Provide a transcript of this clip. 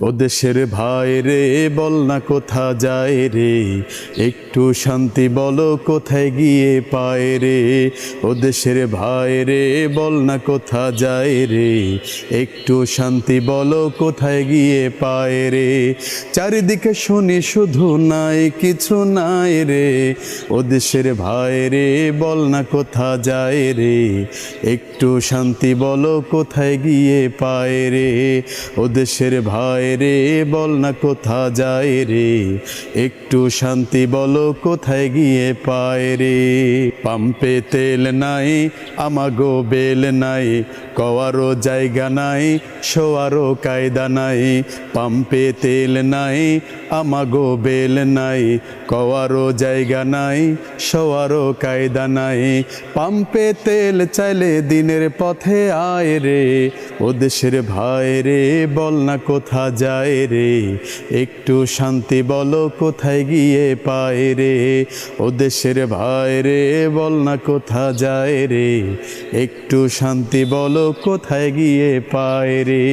ও দেশের ভাই রে বল না কোথা যায় রে, একটু শান্তি বলো কোথায় গিয়ে পায় রে। ও দেশের ভাই রে বল না কোথা যায় রে, একটু শান্তি বলো কোথায় গিয়ে পায় রে। চারিদিকে শুনি শুধু নাই কিছু নাই রে, ও দেশের ভাই রে বল না কোথা যায় রে, একটু শান্তি বলো কোথায় গিয়ে পায় রে। ও দেশের ভাই রে বল না কোথা যায় রে, একটু শান্তি বলো কোথায় গিয়ে পায় রে। পাম্পে তেল নাই আমাগো বেল নাই, কওয়ারও জায়গা নাই শোয়ারও কায়দা নাই। পাম্পে তেল নাই আমাগো বেল নাই, কওয়ারও জায়গা নাই শোয়ারও কায়দা নাই। পাম্পে তেল চাইলে দিনের পথে আয় রে, ও দেশের ভাই রে বল না কোথা যায় রে, একটু শান্তি বলো কোথায় গিয়ে পায় রে। ও দেশের ভাই রে বল না কোথা যায় রে, একটু শান্তি বলো কোথায় গিয়ে পায় রে।